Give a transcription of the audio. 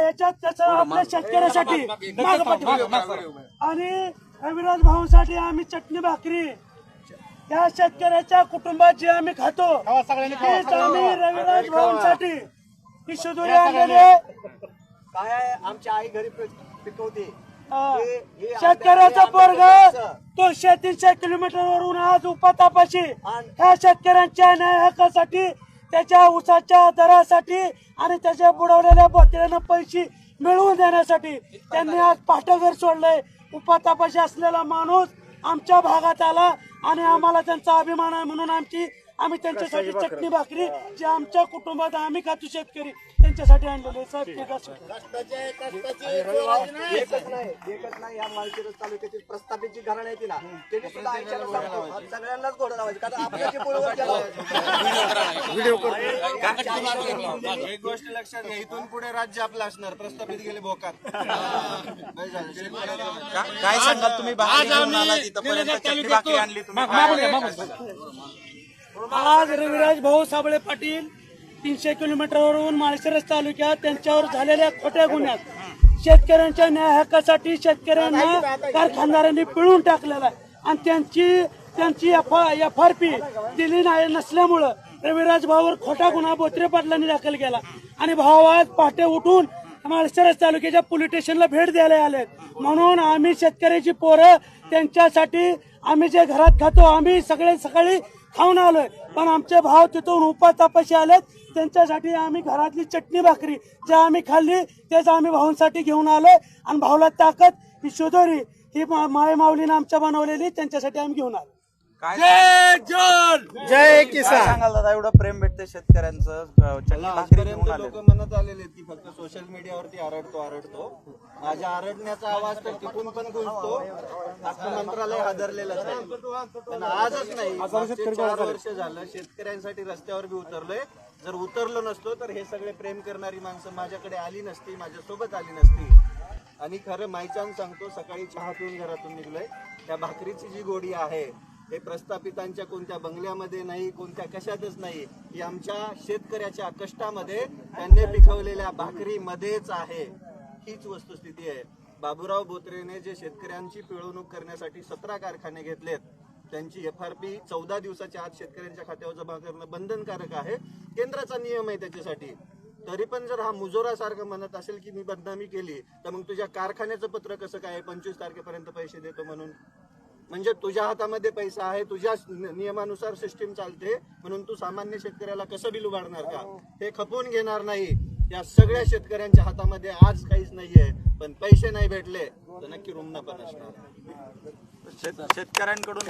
याच्यात त्याचं आपल्या शेतकऱ्यासाठी आणि रविराज भाऊसाठी आम्ही चटणी भाकरी त्या शेतकऱ्याच्या कुटुंबात जे आम्ही खातो तेच आम्ही रविराज भाऊंसाठी ही शिदोरी आणलेली आहे। काय आमची आई घरी पिकवते शेतकऱ्याचा वर्ग तो 300 किलोमीटरवरून आज उपातापाशी ह्या शेतकऱ्यांच्या न्याय हक्कासाठी त्याच्या ऊसाच्या दरासाठी आणि त्याच्या बुडवलेल्या बोत्यानं पैसे मिळवून देण्यासाठी त्यांनी आज पाठघर सोडलंय। उपातापाशी असलेला माणूस आमच्या भागात आला आणि आम्हाला त्यांचा अभिमान आहे म्हणून आम्ही त्यांच्यासाठी चटणी भाकरी जे आमच्या कुटुंबात आम्ही खातो शेतकरी त्यांच्यासाठी आणलेले साहेब। एकच नाही या माळशिरस तालुक्यातील प्रस्थापित जी घराणे आहेत ना त्यांनी सुद्धा आईच्याला सांगतो सगळ्यांनाच घोडा लावायचे कारण आपल्याची पोळीवर एक गोष्ट लक्षात घ्या, इथून पुढे राज्य आपलं असणार, प्रस्थापित गेले भोकात। काय सांगाल तुम्ही? आज रविराज भाऊ साबळे पाटील 300 किलोमीटरवरून माळशिरस तालुक्यात त्यांच्यावर झालेल्या खोट्या गुन्ह्यात शेतकऱ्यांच्या न्याय हक्कासाठी शेतकऱ्यांना कारखानदारांनी पिळून टाकलेला आहे आणि त्यांची FRP दिली नसल्यामुळं रविराज भाऊवर खोटा गुन्हा बोत्रे पाटलांनी दाखल केला आणि भाऊ आज पहाटे उठून माळशिरस तालुक्याच्या पोलीस स्टेशनला भेट द्यायला आले। म्हणून आम्ही शेतकऱ्याची पोरं त्यांच्यासाठी आम्ही जे घरात खातो आम्ही सगळे सकाळी खाऊन आलोय पण आमचे भाव तिथून उपातापाशी आलेत त्यांच्यासाठी आम्ही घरातली चटणी भाकरी जे आम्ही खाल्ली तेच आम्ही भाऊंसाठी घेऊन आलोय आणि भाऊला ताकद ही शिदोरी ही माय माऊलीने आमच्या बनवलेली त्यांच्यासाठी आम्ही घेऊन आलो। जय जय जय किसान सांगाल दादा, एवढं प्रेम भेटते शेतकऱ्यांचं लोक म्हणत आलेले की फक्त सोशल मीडियावरती आरडतो माझ्या आरडण्याचा आवाज तर तिथून पण गुंजतो, आपलं मंत्रालय हादरलेलं पण आजच नाही 4 वर्ष झालं शेतकऱ्यांसाठी रस्त्यावर बी उतरलोय। जर उतरलो नसतो तर हे सगळे प्रेम करणारी माणसं माझ्याकडे आली नसती, माझ्यासोबत आली नसती। आणि खरं मायचान सांगतो, सकाळी चहा पिऊन घरातून निघलोय, त्या भाकरीची जी गोडी आहे हे प्रस्थापितांच्या कोणत्या बंगल्यामध्ये नाही, कोणत्या कशातच नाही, ही आमच्या शेतकऱ्याच्या कष्टामध्ये त्यांनी पिकवलेल्या भाकरीमध्येच आहे। हीच वस्तुस्थिती आहे। बाबूराव बोत्रेने जे शेतकऱ्यांची पिळवणूक करण्यासाठी 17 कारखाने घेतलेत त्यांची FRP 14 दिवसाच्या आत शेतकऱ्यांच्या खात्यावर जमा करणं बंधनकारक आहे, केंद्राचा नियम आहे त्याच्यासाठी। तरी पण जर हा मुजोरासारखं म्हणत असेल की मी बदनामी केली तर मग तुझ्या कारखान्याचं पत्र कसं काय 25 तारखेपर्यंत पैसे देतो म्हणून? म्हणजे तुझ्या हातामध्ये पैसा आहे, तुझ्या नियमानुसार सिस्टीम चालते म्हणून तू सामान्य शेतकऱ्याला कसं बिल उभारणार का? हे खपवून घेणार नाही। या सगळ्या शेतकऱ्यांच्या हातामध्ये आज काहीच नाहीये पण पैसे नाही भेटले तर नक्की रुग्ण पण असणार। शेतकऱ्यांकडून